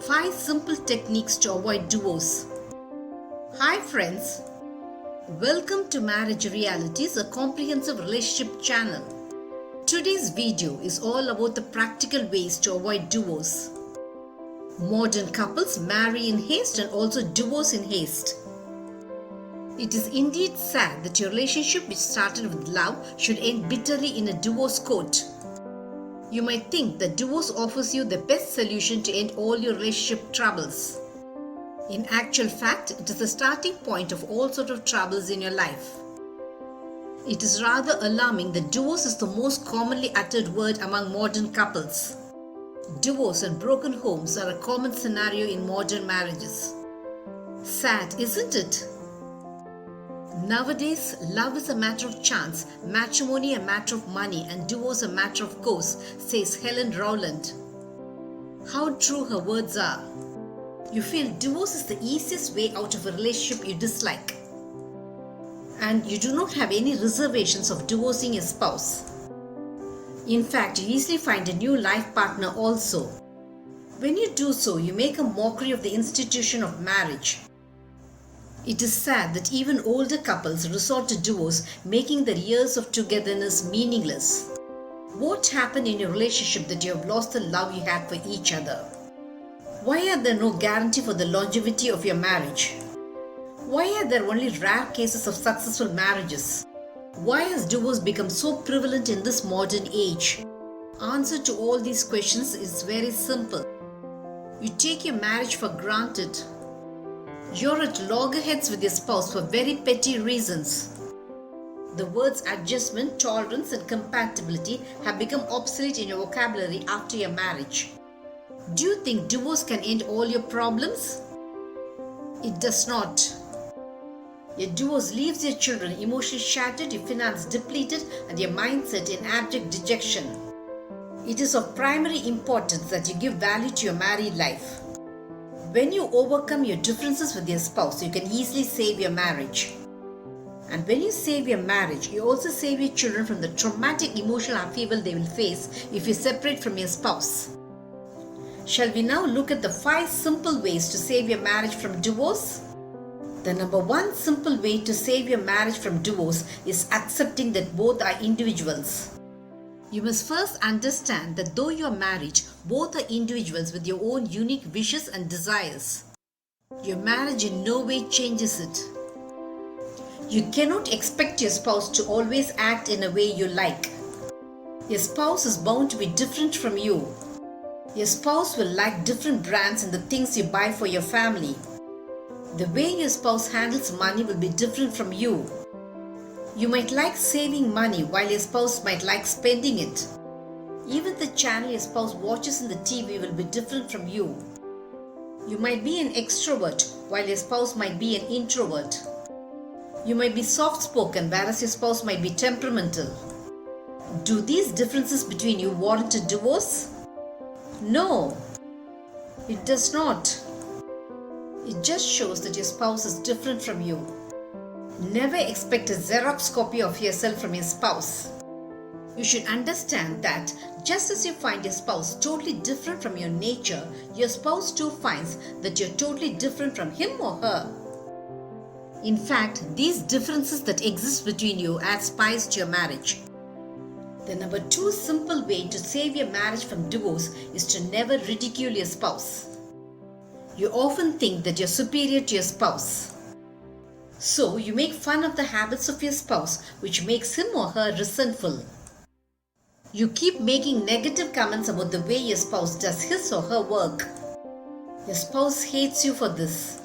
5 simple techniques to avoid divorce. Hi friends, welcome to Marriage Realities, a comprehensive relationship channel. Today's video is all about the practical ways to avoid divorce. Modern couples marry in haste and also divorce in haste. It is indeed sad that your relationship which started with love should end bitterly in a divorce court. You might think that divorce offers you the best solution to end all your relationship troubles. In actual fact, it is the starting point of all sorts of troubles in your life. It is rather alarming that divorce is the most commonly uttered word among modern couples. Divorce and broken homes are a common scenario in modern marriages. Sad, isn't it? Nowadays, love is a matter of chance, matrimony a matter of money, and divorce a matter of course, says Helen Rowland. How true her words are. You feel divorce is the easiest way out of a relationship you dislike. And you do not have any reservations of divorcing your spouse. In fact, you easily find a new life partner also. When you do so, you make a mockery of the institution of marriage. It is sad that even older couples resort to divorce, making their years of togetherness meaningless. What happened in your relationship that you have lost the love you had for each other? Why are there no guarantee for the longevity of your marriage? Why are there only rare cases of successful marriages? Why has divorce become so prevalent in this modern age? Answer to all these questions is very simple. You take your marriage for granted. You're at loggerheads with your spouse for very petty reasons. The words adjustment, tolerance, and compatibility have become obsolete in your vocabulary after your marriage. Do you think divorce can end all your problems? It does not. Your divorce leaves your children emotionally shattered, your finance depleted, and your mindset in abject dejection. It is of primary importance that you give value to your married life. When you overcome your differences with your spouse, you can easily save your marriage. And when you save your marriage, you also save your children from the traumatic emotional upheaval they will face if you separate from your spouse. Shall we now look at the 5 simple ways to save your marriage from divorce? The number 1 simple way to save your marriage from divorce is accepting that both are individuals. You must first understand that though you are married, both are individuals with your own unique wishes and desires. Your marriage in no way changes it. You cannot expect your spouse to always act in a way you like. Your spouse is bound to be different from you. Your spouse will like different brands and the things you buy for your family. The way your spouse handles money will be different from you. You might like saving money while your spouse might like spending it. Even the channel your spouse watches in the TV will be different from you. You might be an extrovert while your spouse might be an introvert. You might be soft-spoken whereas your spouse might be temperamental. Do these differences between you warrant a divorce? No, it does not. It just shows that your spouse is different from you. Never expect a Xerox copy of yourself from your spouse. You should understand that just as you find your spouse totally different from your nature, your spouse too finds that you're totally different from him or her. In fact, these differences that exist between you add spice to your marriage. The number 2 simple way to save your marriage from divorce is to never ridicule your spouse. You often think that you're superior to your spouse. So you make fun of the habits of your spouse, which makes him or her resentful. You keep making negative comments about the way your spouse does his or her work. Your spouse hates you for this.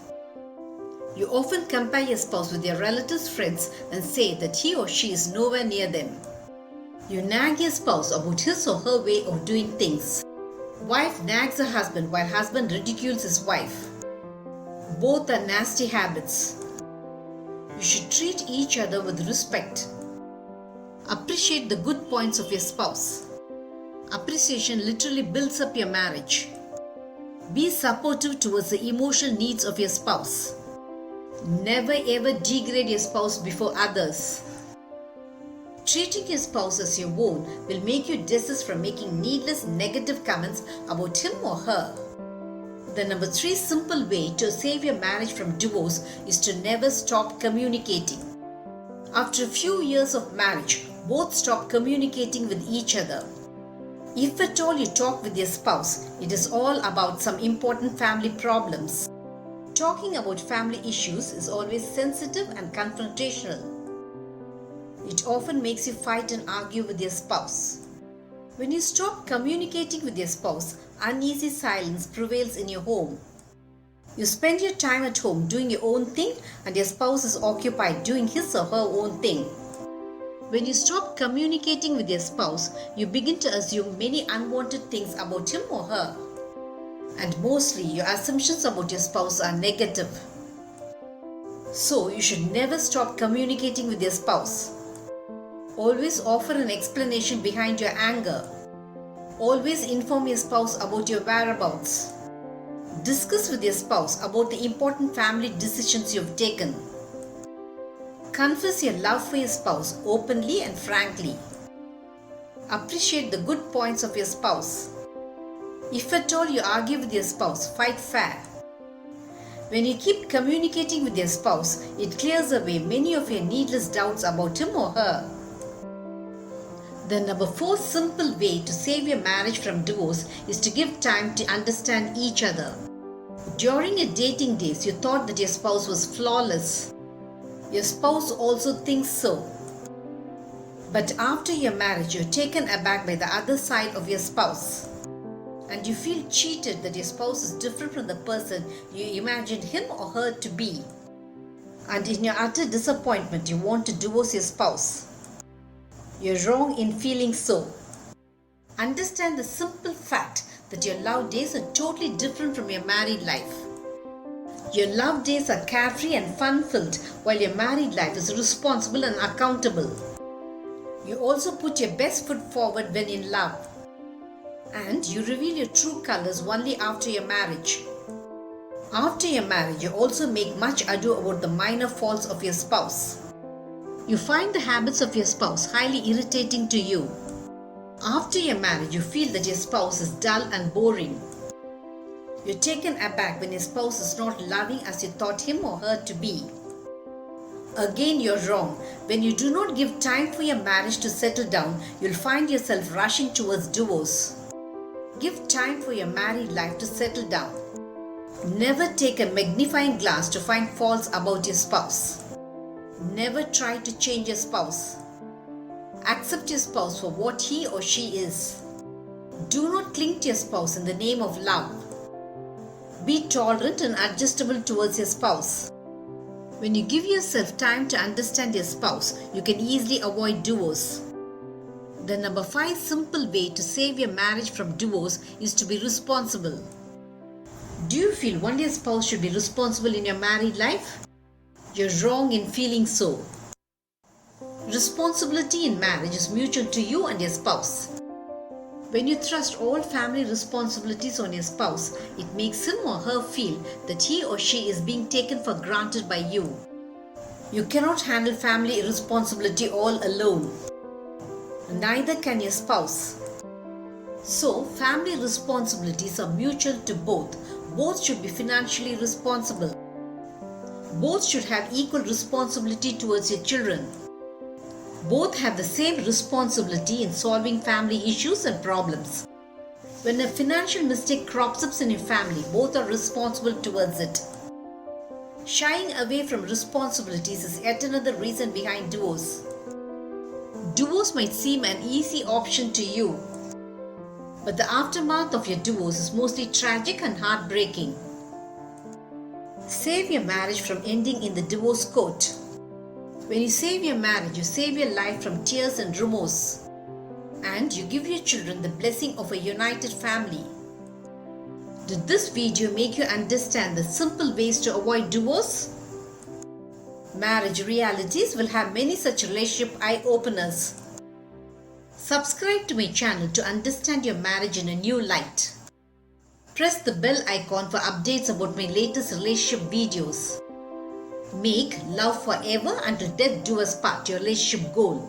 You often compare your spouse with your relatives' friends and say that he or she is nowhere near them. You nag your spouse about his or her way of doing things. Wife nags her husband while husband ridicules his wife. Both are nasty habits. You should treat each other with respect. Appreciate the good points of your spouse. Appreciation literally builds up your marriage. Be supportive towards the emotional needs of your spouse. Never ever degrade your spouse before others. Treating your spouse as your own will make you desist from making needless negative comments about him or her. The number 3 simple way to save your marriage from divorce is to never stop communicating. After a few years of marriage, both stop communicating with each other. If at all you talk with your spouse, it is all about some important family problems. Talking about family issues is always sensitive and confrontational. It often makes you fight and argue with your spouse. When you stop communicating with your spouse, uneasy silence prevails in your home. You spend your time at home doing your own thing and your spouse is occupied doing his or her own thing. When you stop communicating with your spouse, you begin to assume many unwanted things about him or her. And mostly your assumptions about your spouse are negative. So you should never stop communicating with your spouse. Always offer an explanation behind your anger. Always inform your spouse about your whereabouts. Discuss with your spouse about the important family decisions you have taken. Confess your love for your spouse openly and frankly. Appreciate the good points of your spouse. If at all you argue with your spouse, fight fair. When you keep communicating with your spouse, it clears away many of your needless doubts about him or her. The number 4 simple way to save your marriage from divorce is to give time to understand each other. During your dating days, you thought that your spouse was flawless. Your spouse also thinks so. But after your marriage, you're taken aback by the other side of your spouse. And you feel cheated that your spouse is different from the person you imagined him or her to be. And in your utter disappointment, you want to divorce your spouse. You're wrong in feeling so. Understand the simple fact that your love days are totally different from your married life. Your love days are carefree and fun-filled, while your married life is responsible and accountable. You also put your best foot forward when in love. And you reveal your true colors only after your marriage. After your marriage, you also make much ado about the minor faults of your spouse. You find the habits of your spouse highly irritating to you. After your marriage, you feel that your spouse is dull and boring. You're taken aback when your spouse is not loving as you thought him or her to be. Again, you're wrong. When you do not give time for your marriage to settle down, you'll find yourself rushing towards divorce. Give time for your married life to settle down. Never take a magnifying glass to find faults about your spouse. Never try to change your spouse. Accept your spouse for what he or she is. Do not cling to your spouse in the name of love. Be tolerant and adjustable towards your spouse. When you give yourself time to understand your spouse, you can easily avoid divorce. The number 5 simple way to save your marriage from divorce is to be responsible. Do you feel only a spouse should be responsible in your married life? You're wrong in feeling so. Responsibility in marriage is mutual to you and your spouse. When you thrust all family responsibilities on your spouse, it makes him or her feel that he or she is being taken for granted by you. You cannot handle family responsibility all alone. Neither can your spouse. So, family responsibilities are mutual to both. Both should be financially responsible. Both should have equal responsibility towards your children. Both have the same responsibility in solving family issues and problems. When a financial mistake crops up in your family, both are responsible towards it. Shying away from responsibilities is yet another reason behind divorce. Divorce might seem an easy option to you, but the aftermath of your divorce is mostly tragic and heartbreaking. Save your marriage from ending in the divorce court. When you save your marriage, you save your life from tears and remorse. And you give your children the blessing of a united family. Did this video make you understand the simple ways to avoid divorce? Marriage Realities will have many such relationship eye-openers. Subscribe to my channel to understand your marriage in a new light. Press the bell icon for updates about my latest relationship videos. Make love forever until death do us part your relationship goal.